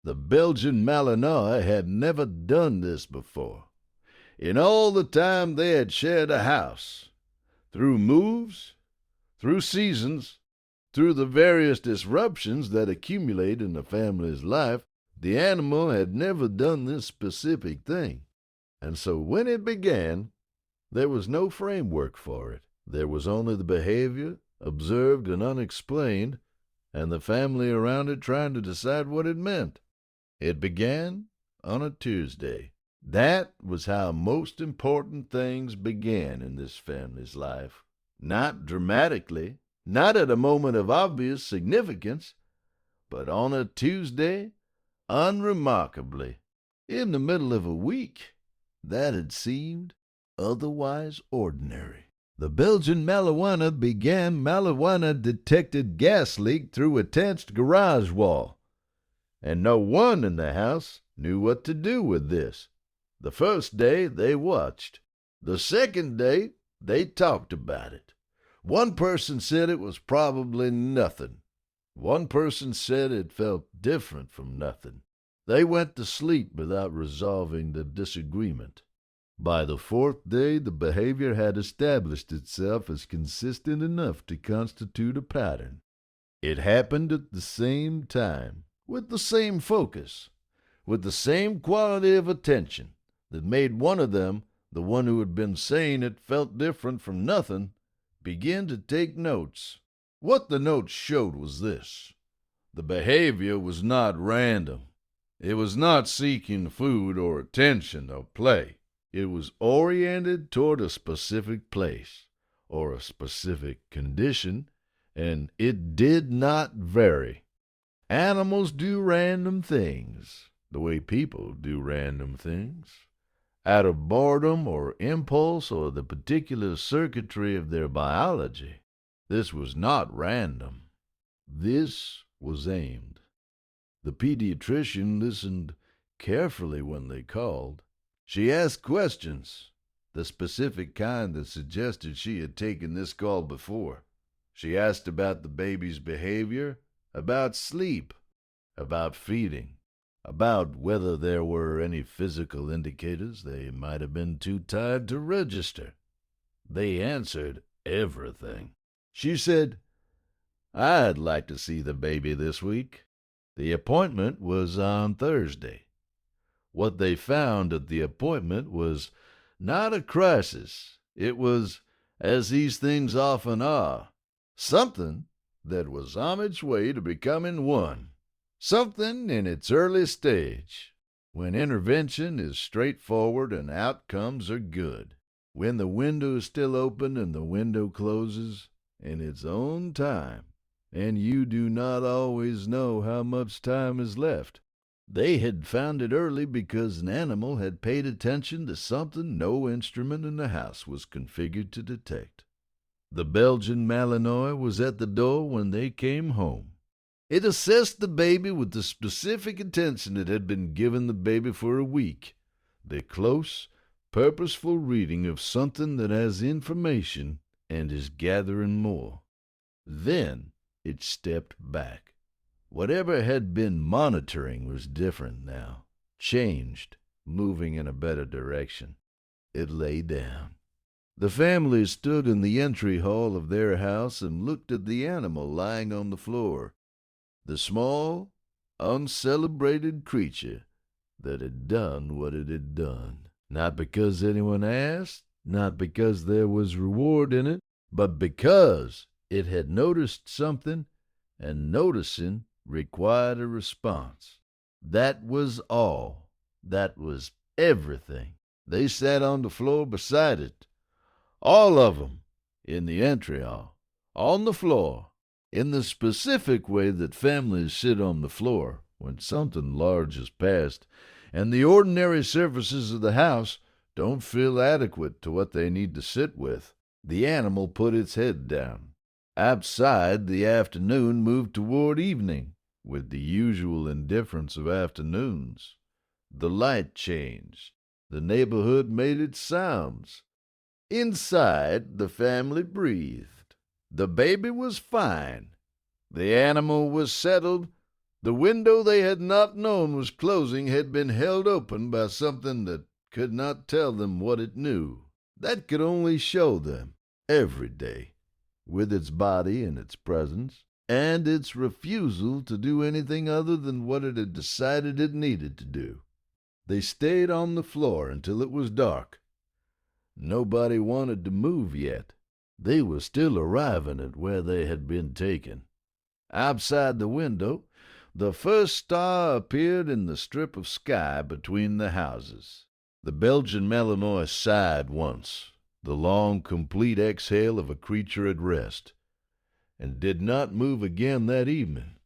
The Belgian Malinois had never done this before. In all the time they had shared a house, through moves, through seasons, through the various disruptions that accumulate in the family's life, the animal had never done this specific thing. And so when it began, there was no framework for it. There was only the behavior, observed and unexplained, and the family around it trying to decide what it meant. It began on a Tuesday. That was how most important things began in this family's life. Not dramatically, not at a moment of obvious significance, but on a Tuesday, unremarkably, in the middle of a week that had seemed otherwise ordinary. The Belgian marijuana began marijuana-detected gas leak through attached garage wall, and no one in the house knew what to do with this. The first day they watched. The second day they talked about it. One person said it was probably nothing. One person said it felt different from nothing. They went to sleep without resolving the disagreement. By the fourth day, the behavior had established itself as consistent enough to constitute a pattern. It happened at the same time, with the same focus, with the same quality of attention that made one of them, the one who had been saying it felt different from nothing, begin to take notes. What the notes showed was this: the behavior was not random. It was not seeking food or attention or play. It was oriented toward a specific place or a specific condition, and it did not vary. Animals do random things the way people do random things, out of boredom or impulse or the particular circuitry of their biology. This was not random. This was aimed. The pediatrician listened carefully when they called. She asked questions, the specific kind that suggested she had taken this call before. She asked about the baby's behavior, about sleep, about feeding, about whether there were any physical indicators they might have been too tired to register. They answered everything. She said, "I'd like to see the baby this week." The appointment was on Thursday. What they found at the appointment was not a crisis. It was, as these things often are, something that was on its way to becoming one. Something in its early stage, when intervention is straightforward and outcomes are good. When the window is still open and the window closes in its own time, and you do not always know how much time is left. They had found it early because an animal had paid attention to something no instrument in the house was configured to detect. The Belgian Malinois was at the door when they came home. It assessed the baby with the specific attention it had been giving the baby for a week, the close, purposeful reading of something that has information and is gathering more. Then it stepped back. Whatever had been monitoring was different now, changed, moving in a better direction. It lay down. The family stood in the entry hall of their house and looked at the animal lying on the floor, the small, uncelebrated creature that had done what it had done. Not because anyone asked, not because there was reward in it, but because it had noticed something, and noticing required a response. That was all. That was everything. They sat on the floor beside it, all of them, in the entry hall, on the floor, in the specific way that families sit on the floor when something large has passed, and the ordinary surfaces of the house don't feel adequate to what they need to sit with. The animal put its head down. Outside, the afternoon moved toward evening, with the usual indifference of afternoons. The light changed. The neighborhood made its sounds. Inside, the family breathed. The baby was fine. The animal was settled, The window they had not known was closing had been held open by something that could not tell them what it knew, that could only show them, every day, with its body and its presence, and its refusal to do anything other than what it had decided it needed to do. They stayed on the floor until it was dark. Nobody wanted to move yet. They were still arriving at where they had been taken. Outside the window, the first star appeared in the strip of sky between the houses. The Belgian Malinois sighed once, the long, complete exhale of a creature at rest, and did not move again that evening.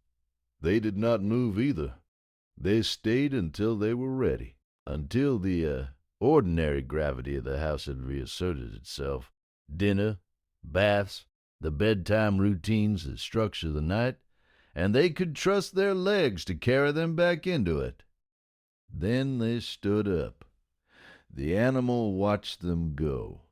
They did not move either. They stayed until they were ready, until the ordinary gravity of the house had reasserted itself. Dinner, baths, the bedtime routines that structure the night, and they could trust their legs to carry them back into it. Then they stood up. The animal watched them go.